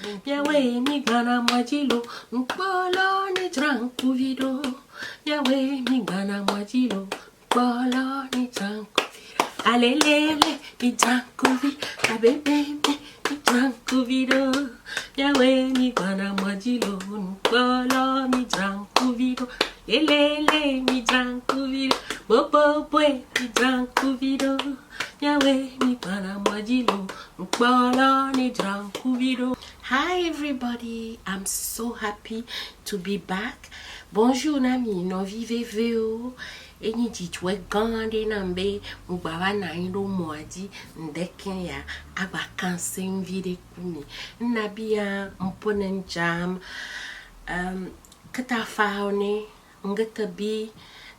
Yawe migana mwajilo mpolo ni tranku vido. Yawe migana mwajilo mpolo ni tranku vido. Alelele ni tranku vido. Abebe ni tranku vido. Yawe migana mwajilo mpolo ni tranku vido. Elele ni tranku vido. Bobobwe ni tranku vido. Yawe migana mwajilo mpolo ni tranku vido. Hi everybody, I'm so happy to be back. Bonjour nami, no vive veo. Eni jitwe gande nambe mubaba na ilo mwadi ndeken ya abakanse mvide kumi. Nabia mpone njam kata faone ngata bi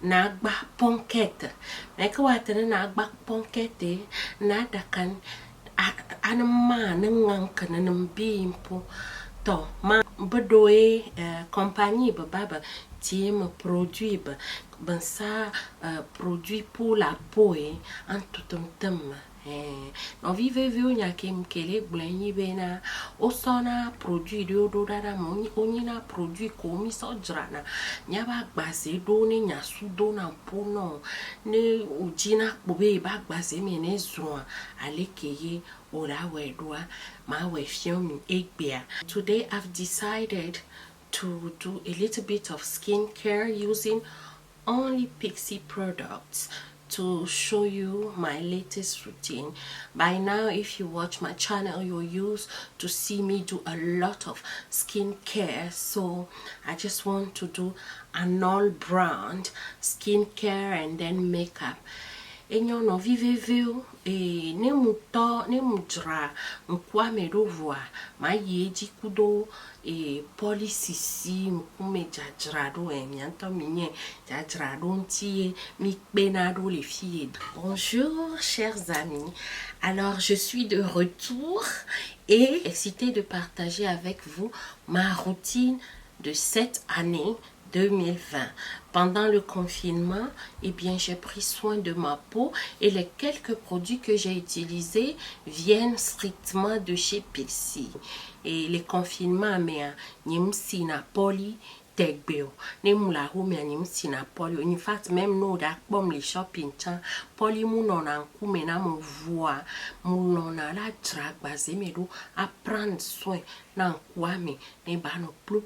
na agba ponkete. Meka watene na agba ponkete na dakan anama nanganka nanambimpo to ma bedoe compagnie baba tie me produit ben ça produit pour la peau en tout temps no vive viu nya kemkele gbleni bena osona produit de odora mo onyina produit ko mi so drana nya ba gbase do ne nya su do na pono ne ujina bobe ba gbase me ne zo alekeye ora wedwa ma we fion egbia. Today I've decided to do a little bit of skincare using only Pixi products to show you my latest routine. By now, if you watch my channel, you're used to see me do a lot of skincare, so I just want to do an all brand skincare and then makeup. Enyo no vive viu ne muto ne mudra nkwa medovwa ma yeji kudo polisisi mkume jadrado mianto minye jadrado ntie mi benado les filles. Bonjour chers amis, alors je suis de retour et excitée de partager avec vous ma routine de cette année 2020. Pendant le confinement, eh bien, j'ai pris soin de ma peau et les quelques produits que j'ai utilisés viennent strictement de chez Pixi. Et les confinements, mais nimsi na poli tegbeo ne mula home nimsi na poli. In fact, même nous d'acbom les shopping chan poli mounon kume na mon voix mounon la drag basé medo à prendre soin na kwame ne bano plou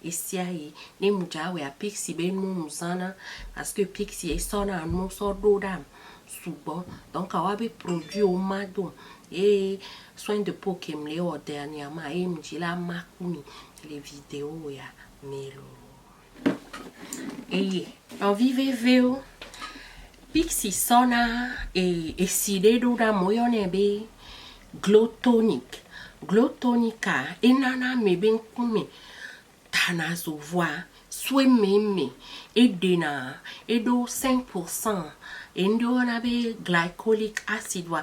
ici aïe ne mujawe a Pixi ben mousana parce que Pixi est son an so do dam souvent donc awabe produit au mado et soin de peau qui me l'a dernièrement et me dit la makumi les vidéos ya melo et en vive veo Pixi sona et si de do da moyone be glow tonica enana me ben kumi tana zo voix soit meme et dena et do 5% et on avait glycolic acid moi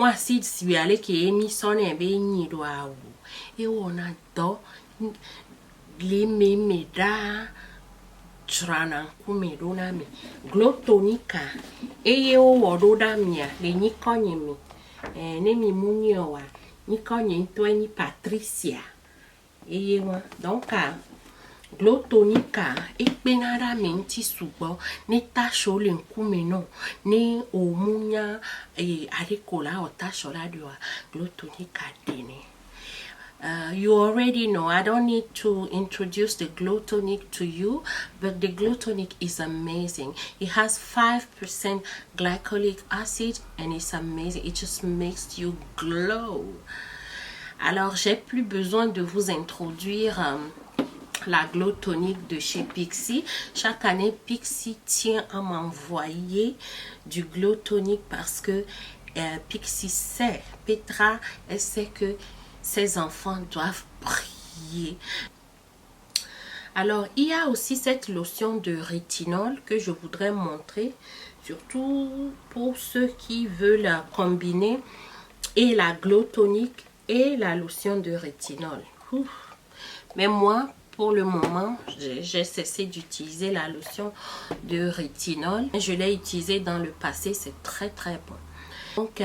acide si aller qui émis son et ni doa et on a do les meme da trana kume do na mi glow tonica et o wodo da mia le ni konye mi ne mi munyo wa ni konye to ni Patricia et moi donc glow tonica ikpenara menti subo ne tasho le nkume no ne omunya arikola o tasho la diwa glow tonica dene. You already know, I don't need to introduce the glow tonic to you, but the glow tonic is amazing. It has 5% glycolic acid and it's amazing. It just makes you glow. Alors, j'ai plus besoin de vous introduire la glow tonic de chez Pixi. Chaque année, Pixi tient à m'envoyer du glow tonic parce que Pixi sait, Petra, elle sait que ses enfants doivent briller. Alors, il y a aussi cette lotion de rétinol que je voudrais montrer, surtout pour ceux qui veulent combiner et la glow tonic et la lotion de rétinol. Mais moi, pour le moment, j'ai cessé d'utiliser la lotion de rétinol. Je l'ai utilisée dans le passé, c'est très bon. Donc,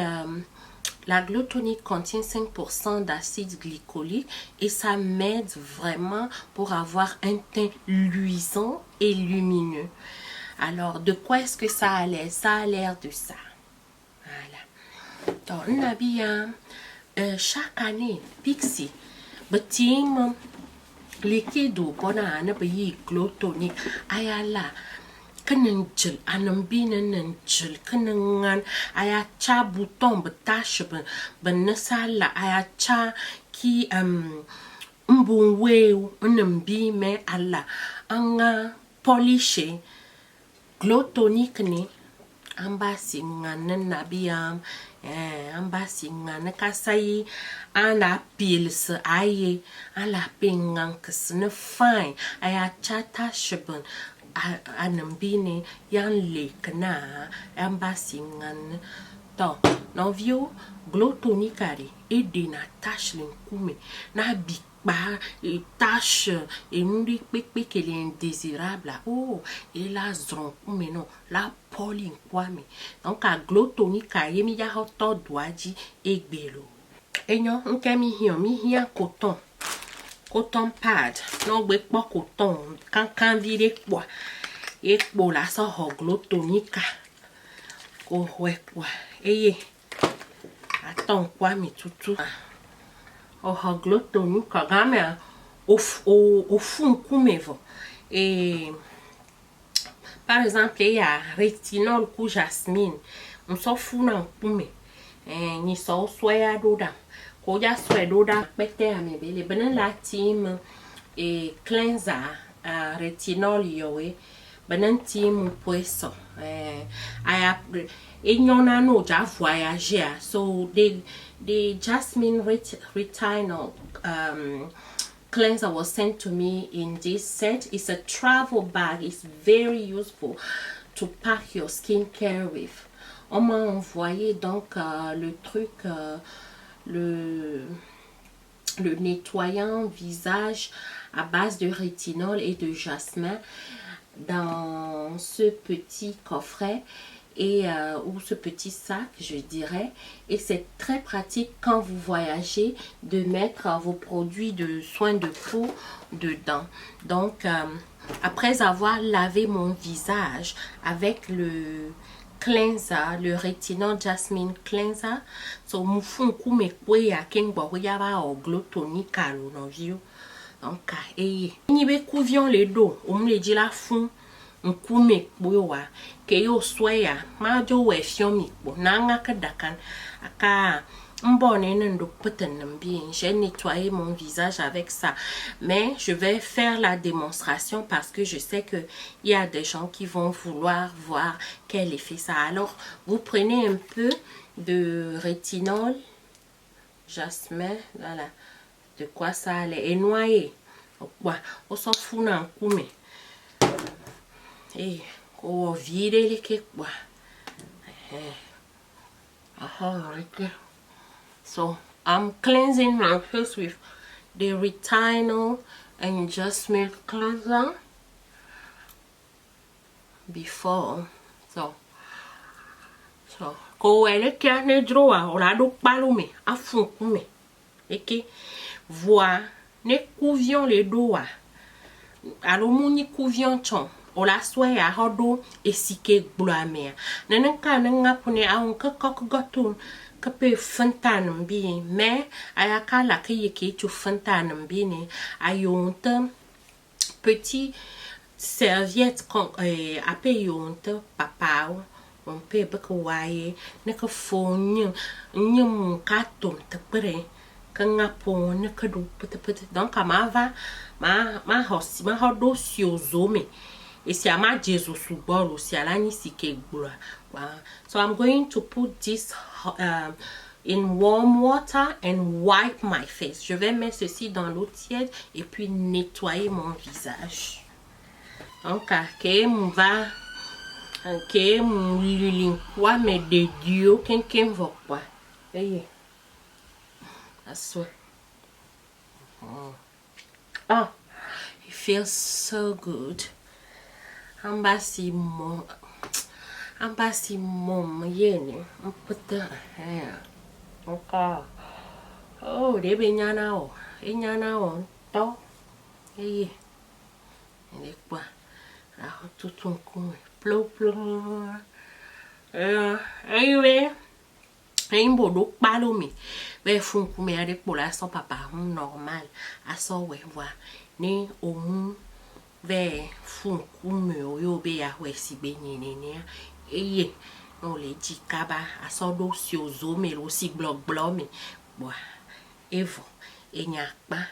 La glutonique contient 5% d'acide glycolique et ça m'aide vraiment pour avoir un teint luisant et lumineux. Alors, de quoi est-ce que ça a l'air? Ça a l'air de ça. Voilà. Donc, on a bien chaque année, Pixie, petit liquide qu'on a un peu glutonique. Ayala. Kanan jil anan bi nan jil kanan aya cha bouton batache ben nasala aya cha ki mbon weu nan bi me ala anga polishe glutonique ni amba singan na biam amba singan kasai ana pils aye ala pingan kasne fine aya cha tashben anambine yan lekna ambasingan to no view glutonique et de na tâche l'inkume na bikba et tâche et nous dit qu'elle est indésirable oh et la zon mais non la pauline quoi mais donc à glutonique yemi ya hoto doaji egbelo enyo nke mi hia coton pad non gbe po coton kan vire kwa ekpo la so ho glutonique ko we kwa eye aton kwa mi tutu o ho glutonique game au fond kumevo et par exemple il y a rétinol ku jasmine on s'en fout nan kume ni so soya doda ko ja soya doda pete amebele benen la team et cleanser rétinol yowe benen team poisson aya enyona no ja voyager so the jasmine retinol cleanser was sent to me in this set. It's a travel bag. It's very useful to pack your skincare with. On m'a envoyé donc le truc, le nettoyant visage à base de rétinol et de jasmin dans ce petit coffret et ou ce petit sac, je dirais, et c'est très pratique quand vous voyagez de mettre vos produits de soins de peau dedans. Donc après avoir lavé mon visage avec le cleanser, le rétinol jasmine cleanser, so mufun kume kwe ya kengbo yaba o glutonique alo no view. Donc et ni be couvion les dos, on me dit la fun nkume kwewa ke yo swaya ma jo we fiomi bo nanga kadakan aka mbone nendo peten bien j'ai nettoyé mon visage avec ça mais je vais faire la démonstration parce que je sais que il y a des gens qui vont vouloir voir quel effet ça a. Alors vous prenez un peu de rétinol jasmin, voilà de quoi ça allait et noyer on s'en fout nan kume et ko vire le ke kwa so I'm cleansing my face with the retinol and jasmine cleanser before so ko ele ke ne droa ora do palume afun kume eke voix ne couvion le doa alo muni couvion chon ola soya hodo esike gblame nenen kan nga pune awon kok gotum kape fantan bi me ayaka la ke yeke tu fantan bi ne ayonte petit serviette ape yonte papa on peut beko waye ne ko fonyu nyum katum te pere kanga pon ne kadu pete donc amava ma hosi ma hodo siozome et si ama jesu suboro si alani sike gbura. So I'm going to put this in warm water and wipe my face. Je vais mettre ceci dans l'eau tiède et puis nettoyer mon visage. Donc que on va que mon linkwa mais de Dieu quelqu'un va quoi. Hey. That's what. Oh, it feels so good. Ambasi mom yeni put the hair encore. Oh, des baignanao. Et nyanao, to. Et quoi? Alors, tout son coup. Plou, plou. Anyway. Ein bodo palo mi. Ve fun kume ade pola son papa normal. Aso we wa. Ni omu. Ve fun kume yo be ya we si be ne. Eye. On le dit kaba. Aso do si ozo me lo si blog me. Boa. Evo. E nyakpa.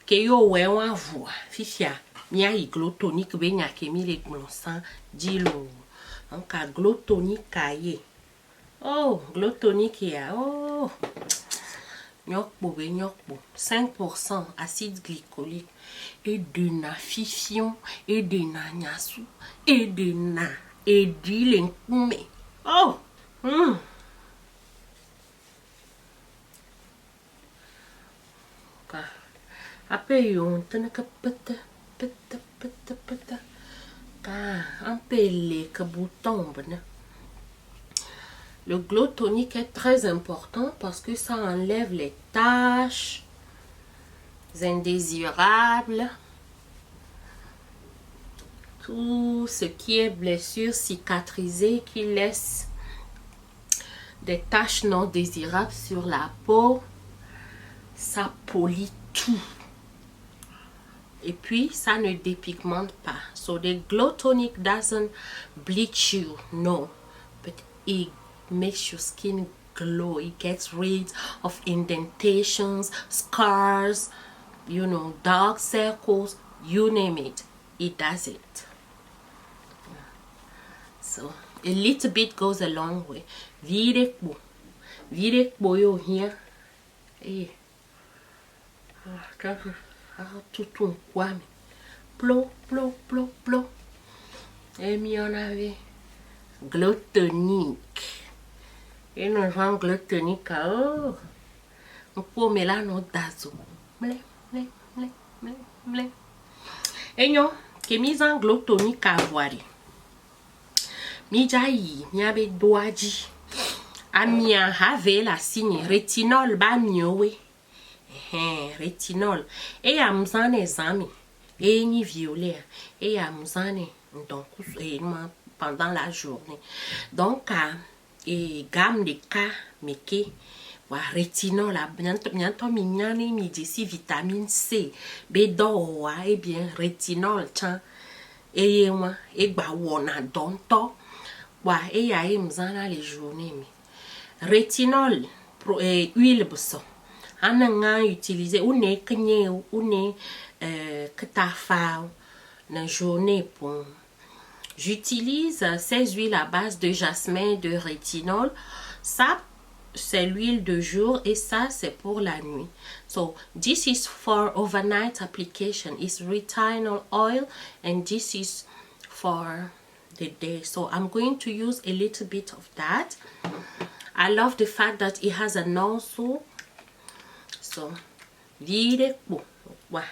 Ke yo we wan voa. Fifia. Mia i glotonique be nyake mi le glonsan. Dilo. Anka glotonique kaye. Oh, glotonique ya. Oh. Nyokbo be nyokbo. 5% acide glycolique. Et de na fifion. Et de na nyasu. Et de na. Et d'huile nkume. Oh. Apa yon tenaka peta. Un pelé que bouton. Le glow tonique est très important parce que ça enlève les taches indésirables, tout ce qui est blessure cicatrisée qui laisse des taches non désirables sur la peau. Ça polit tout. Et puis, ça ne dépigmente pas. So, the glow tonic doesn't bleach you, no. But it makes your skin glow. It gets rid of indentations, scars, you know, dark circles, you name it. It does it. So, a little bit goes a long way. Vire yo here. Hey. Tout un quoi mais plo et mi en avait glow tonique et non genre glow tonique oh on peut mettre là non dazo mle et non que mise en glow tonique à voir mi jai mi abe doaji amia have la signe rétinol ba miowe rétinol et amzane zami et ni violet et amzane donc pendant la journée donc et gamme de cas meke wa rétinol a bientôt mignane mi d'ici vitamine C bedo wa et bien rétinol tiens et moi et ba wona donto wa et ya mzana les journées mi rétinol huile bosso on utiliser ou ne kenye ou ne que ta fa une journée pour j'utilise ces huiles à base de jasmin de rétinol. Ça c'est l'huile de jour et ça c'est pour la nuit. So this is for overnight application. It's retinol oil and this is for the day. So I'm going to use a little bit of that. I love the fact that it has a nozzle. So, vire po, wa,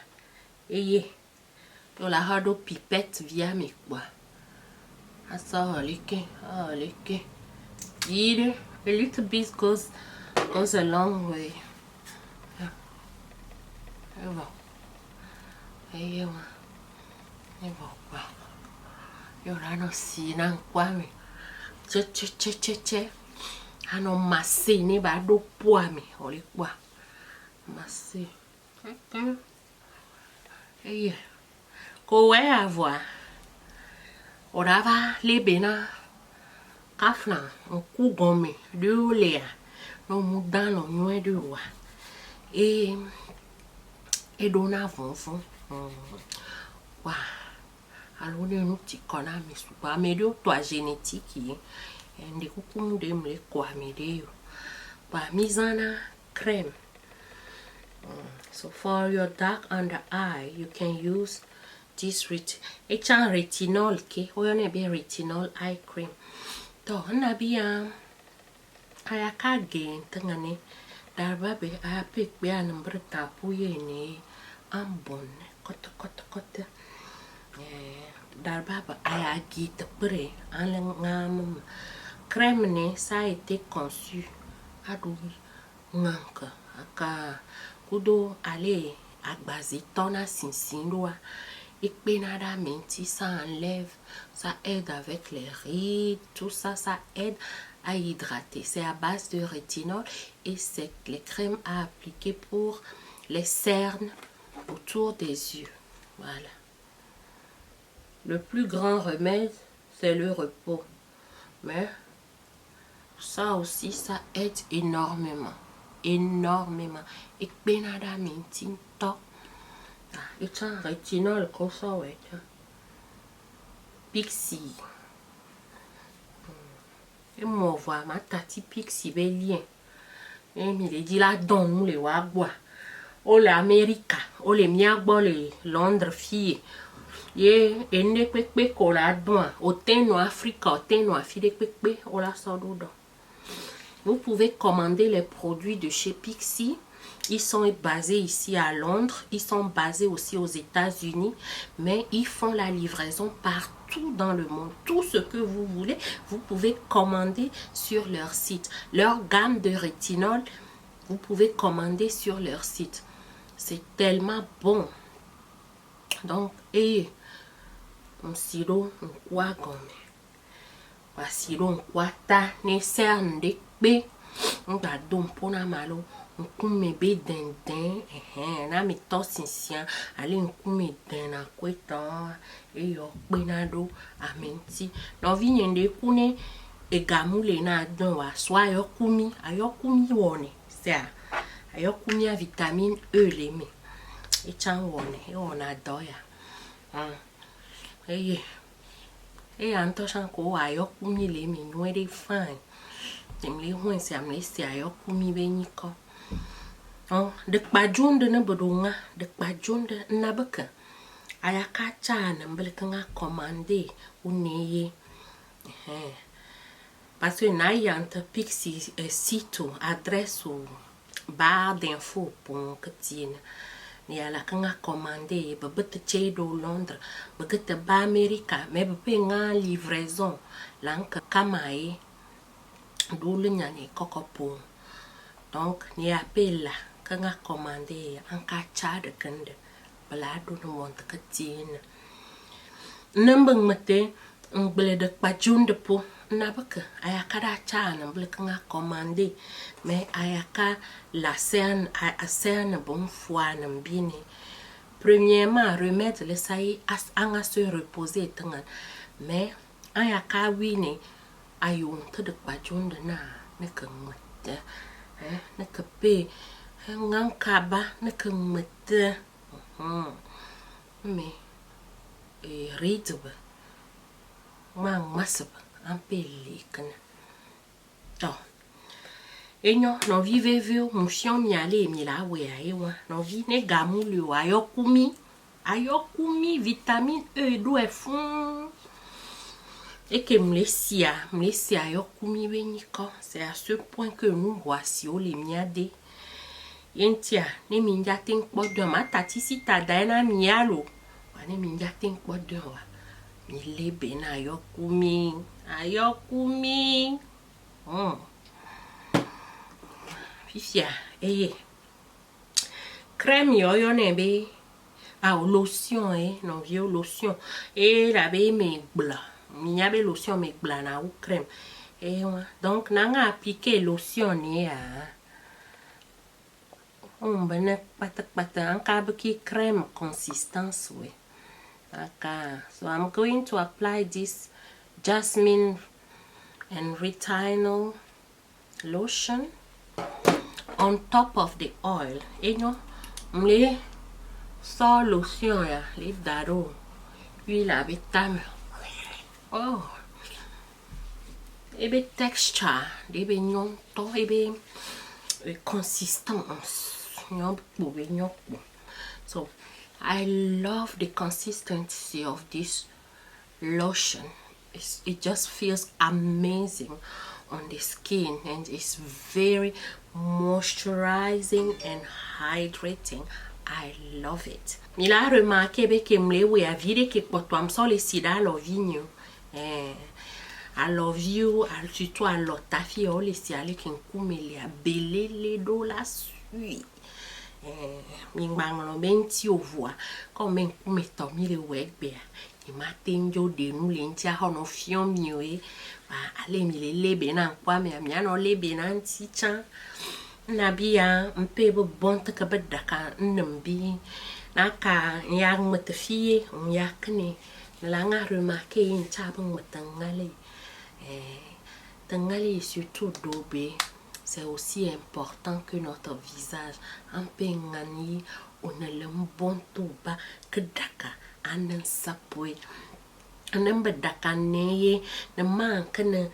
eye, yo la hado pipette via me kwa. Asa halike, vire, a little bit goes a long way. Evo, eye wa, evo kwa. Yo la no si nan kwa me, che, ano masse ne ba do po me, oli kwa. Massi. Et ko we avoir orava lebena kafna ku gomme de lea no mudan no nwe de wa et dona fonfon wa alo de no ti kona mi su pa me de to génétique et ndi kukum de me ko mi de yo ba mizana crème. So for your dark under eye, you can use this retinol ke oyone be retinol eye cream. To na biya aya ka gen tangane darba be aya pek be an mbrta puye ne ambon kota darba ba aya git pre an ngam crème ne ça a été conçu nganka aka kudo ale agbazi tona sinsindoa et penada menti ça enlève, ça aide avec les rides, tout ça, ça aide à hydrater. C'est à base de rétinol et c'est les crèmes à appliquer pour les cernes autour des yeux. Voilà. Le plus grand remède, c'est le repos. Mais ça aussi, ça aide énormément. Énormément. Et penada menti to. Et ça, rétinol, comme ça, ouais. Pixie. Et moi, voir ma tati Pixie, bien. Et il dit là, donne-nous les wagwa. O l'Amérique, o les miagbo, les Londres, filles. Et ne pepe ko la douan. O teno Afrique, o teno afide pepe, o la sodo. Vous pouvez commander les produits de chez Pixie. Ils sont basés ici à Londres. Ils sont basés aussi aux États-Unis. Mais ils font la livraison partout dans le monde. Tout ce que vous voulez, vous pouvez commander sur leur site. Leur gamme de rétinol, vous pouvez commander sur leur site. C'est tellement bon. Donc, et un sirop, un quoi gomme. Un sirop, un quoi ta, ne cerne de pe. On va dompona malo. Un kume be denden. Na mi tosinsian. Ale un kume den na kweta. E yo benado amenti. No vinyende kune e gamule na don wa swa ayokumi. Ayokumi wone. C'est ayokumi a vitamine E leme. E chan wone. E on adoya. E anto chan ko ayokumi leme. Nwe de fine. Temle hwen se amle se ayokumi beniko. De kpajonde ne bodonga. De kpajonde nabeka. Ayaka chana mbelekanga commandé ou neye. Parce que na yanta Pixie site adresse ou barre d'infos pour que tienne. Ni ala kanga commandé bebete chedo Londres, bebete ba America, mais bebe nga livraison lanka kamae dole nyane kokopo. Donc ni appelle kanga commandé en kacha de kende. Balado no monte que tienne. Nembeng mate ngbele de kpajun de po nabaka ayaka da chana ngbele kanga commandé mais ayaka la cerne a cerne bon foi nambini. Premièrement remettre le saï anga se reposer tangan mais ayaka wini ayun te de kpajun de na ne kemete ne kepe ngankaba ne kemete mais rideube ma masaba ampeli kana to enyo no vive viu mushon mi ale mi la we ayewa no vi ne gamu le ayokumi vitamine E do e fun et que mlesia ayokumi beniko. C'est à ce point que nous voici au les miade yentia ne minja tin kpodo ma tati si ta daina mialo ne minja tin kpodo wa mi lebe na ayokumi fifia crème yo nebe lotion non vieux lotion la be me bla mi yabe lotion me bla na ou crème donc nanga appliquer lotion ni ben pata encore qui crème consistance oui. Okay, so I'm going to apply this jasmine and retinol lotion on top of the oil. Et non, les sans lotion ya, les daro, huile avec tame. Oh, et be texture, et be non to, et be consistance. So I love the consistency of this lotion. It just feels amazing on the skin and it's very moisturizing and hydrating. I love it. Il a remarqué que me we a vide que potwam so le sida lo vigno. I love you, surtout I love ta fille, oh, les si ale ken kume le a belé les do la sui. Ming bang lo ben ti ovua, comme men kume tomi le wek be. I matin jo de nou le ntia hono fion miwe. Ale mi le lebe nan kwa me amiano lebe nan ti chan. Nabia mpe bo bonta ka bedaka nambi. Naka yang mete fie, yakne. Langa remarqué une table motangale. Tangale surtout dobé. C'est aussi important que notre visage. En pengani, on a le bon tout bas que daka. Anan sapwe. Anan bedaka neye. Ne manque ne.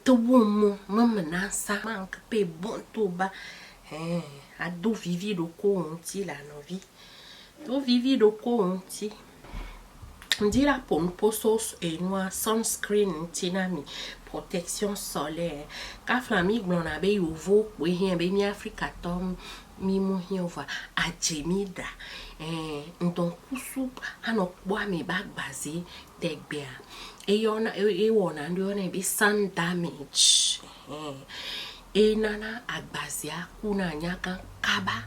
Tawumu. Maman nansa. Manque pe bon tout bas. A do vivi do ko onti la novi. Do vivi do ko onti. On dit là pour nous poser et noir sunscreen tinami protection solaire car flami blon abe uvo we hien be mi Africa tom mi mu hien va ajemida donc kusu ano boa me bag basé degbea e yona e wona ndo na be sun damage e nana agbazia kuna nyaka kaba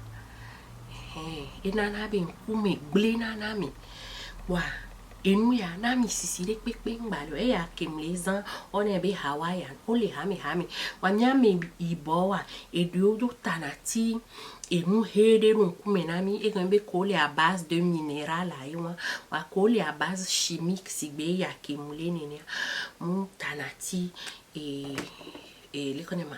e nana be kume blina nami wa enu ya na mi sisile pepe ngbalo e ya kemlezan on ebe Hawaiian ole hami wanya me ibowa edu do tanati enu hede ron kumenami e gambe kole à base de minéral aywa wa kole à base chimique sigbe ya kemule nene mu tanati le konema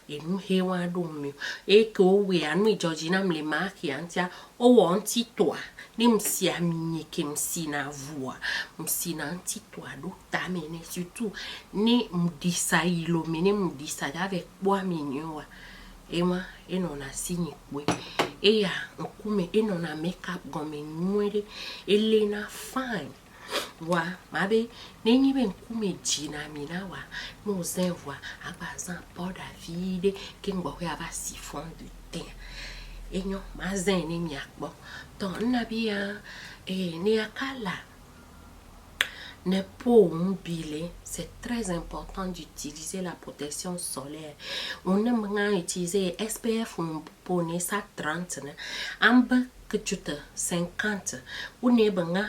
enu hewa do mi e ko we anu Georgina mle maki antia o wonti toa ni msi aminye ke msi na voix msi na anti toa do tamene surtout ni mdisa ilo mene mdisa avec bois mignon ema enona sinyi kwe eya nkume enona makeup gome nwere elena fine wa mabe nenyi ben kume jina mina wa no zenwa abazan pour David kengbo ya ba siphon de teint enyo mazen ni miakbo ton nabia ne akala ne pour bile. C'est très important d'utiliser la protection solaire. On aime utiliser SPF pour ça 30 amba que tu te 50 ou ne banga.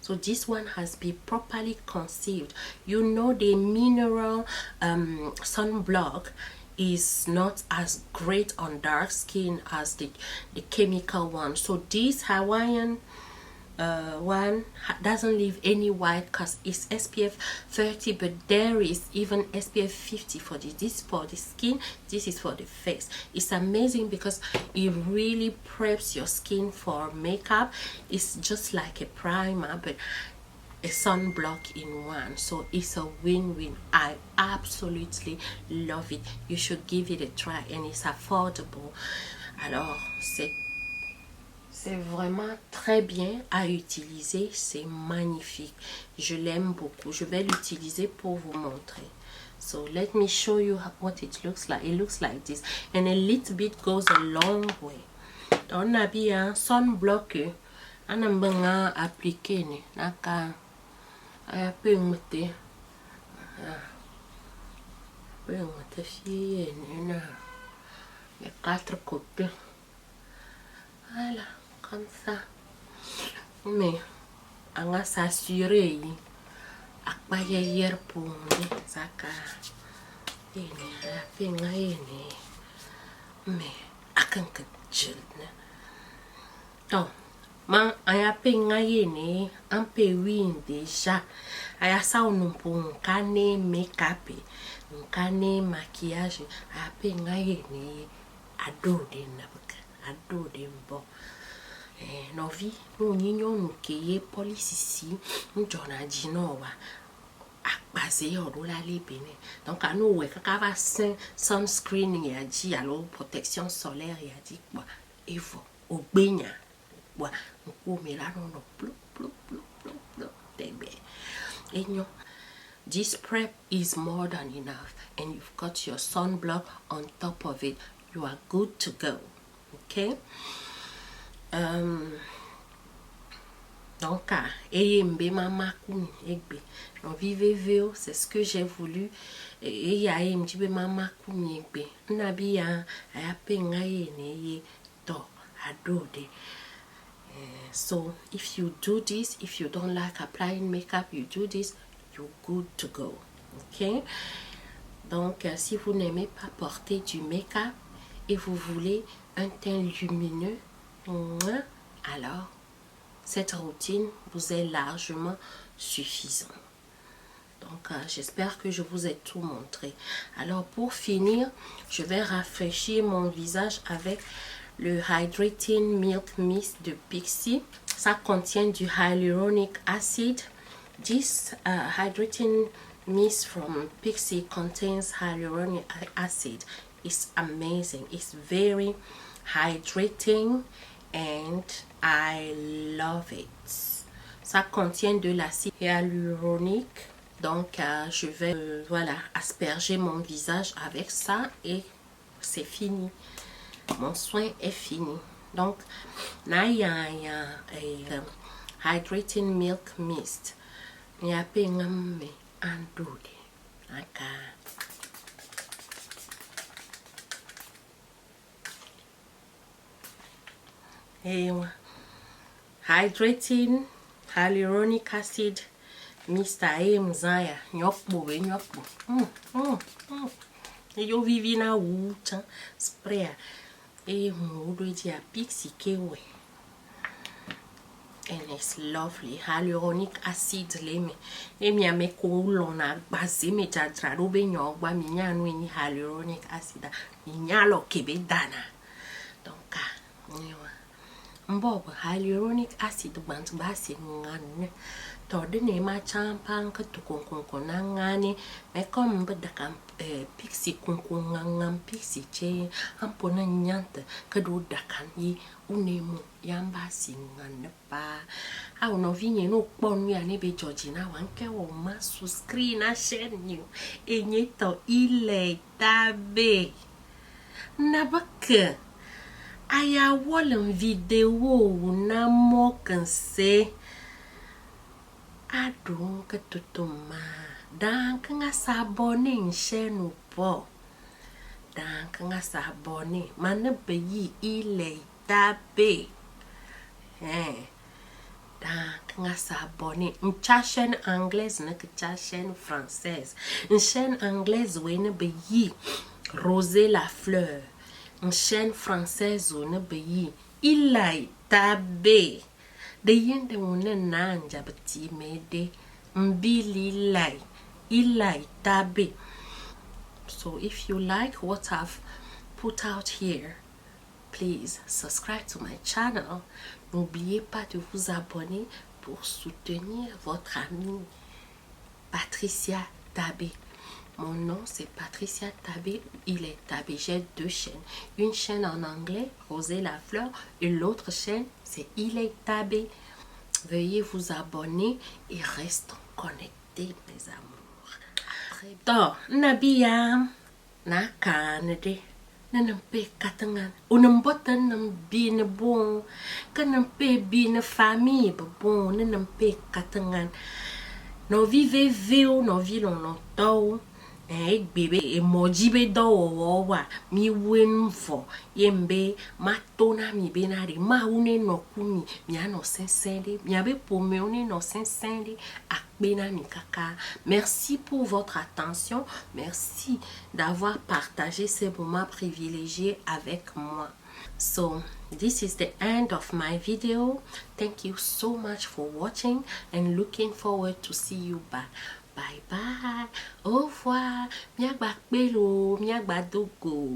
So this one has been properly conceived. You know the mineral sunblock is not as great on dark skin as the chemical one. So this Hawaiian one doesn't leave any white because it's SPF 30, but there is even SPF 50 for this. This is for the skin, this is for the face. It's amazing because it really preps your skin for makeup. It's just like a primer but a sunblock in one, so it's a win-win. I absolutely love it. You should give it a try and it's affordable. Alors c'est vraiment très bien à utiliser, c'est magnifique. Je l'aime beaucoup. Je vais l'utiliser pour vous montrer. So let me show you what it looks like. It looks like this, and a little bit goes a long way. On a bien sunblock. On a bien appliqué ne naka a peu mute fille ne na les 4 côtés. Voilà. Comme ça, mais on va s'assurer à hier pour ça mais à quand que je donc man aya penga yene un peu win déjà aya ça on pour caner make-up caner maquillage aya penga yene ado de bon no vi no nyinyo no keye police ici no jona di no wa akbase yo do la lebene donc anu we kaka va sunscreen ya di alo protection solaire ya di kwa evo ogbenya wa nko me la no plop tebe enyo. This prep is more than enough and you've got your sunblock on top of it. You are good to go. Okay. Donc, et mbe mama kumi egbe. Donc, vivez c'est ce que j'ai voulu. Et ya mjibe mama kumi egbe. Nabi ya ayapenga ye ne ye to adode. So, if you do this, if you don't like applying makeup, you do this, you're good to go. Ok? Donc, si vous n'aimez pas porter du make-up et vous voulez un teint lumineux, alors cette routine vous est largement suffisante. Donc, j'espère que je vous ai tout montré. Alors, pour finir, je vais rafraîchir mon visage avec le Hydrating Milk Mist de Pixi. Ça contient du hyaluronic acid. This hydrating mist from Pixi contains hyaluronic acid. It's amazing. It's very hydrating and I love it. Ça contient de l'acide hyaluronique. Donc, je vais voilà, asperger mon visage avec ça et c'est fini. Mon soin est fini. Donc, là, il y a hydrating milk mist. Il y a pas de andoude. Et hydrating hyaluronic acid Mr. Mzaya nyokbo we nyokbo yo vivi na wuta spray mudo di a Pixi kewe and it's lovely hyaluronic acid lemi ame ko lona base me jadra do be nyogba mi nyanu ni hyaluronic acid mi nyalo kebe dana donc mbobo hyaluronic acid bantu base ngane torde ne ma champan ka to konkon na ngani me kom bada kam Pixi konkon ngam Pixi che ampona nyanta ka do dakan yi unemu yamba singane pa au no vinye no ponu ya ne be Georgina wanke wo ma subscribe na chaîne new enye to ile tabe na baka aya wolon video na mokanse adon ka tutuma dan nga sabone chaîne po dan nga sabone man be yi ile tabe dan nga sabone une chaîne anglaise na ka chaîne française une chaîne anglaise we ne be yi Rosé la fleur une chaîne française ou ne be yi ile tabe de yende wone nanja bati mede mbili ilai tabe. So if you like what I've put out here, please subscribe to my channel. N'oubliez pas de vous abonner pour soutenir votre amie Patricia Tabé. Mon nom c'est Patricia Tabé, il est Tabé. J'ai deux chaînes. Une chaîne en anglais, Rosé la fleur, et l'autre chaîne c'est Il est Tabé. Veuillez vous abonner et restons connectés, mes amours. Donc, Nabia, na kanede, nanampe katangan, unambotan nam bin bon, kanampe bin famille bon, nanampe katangan. No vive veo, no vilon no tau. Bebe emojibe do wa mi wenfo yembe matona mi benari ma une no kumi mi ano sensende mi abe pome une no sensende akbena mi kaka. Merci pour votre attention, merci d'avoir partagé ces moments privilégiés avec moi. So this is the end of my video. Thank you so much for watching and looking forward to see you back. Bye bye. Au revoir. Miagba Belo, Miagba Dogo.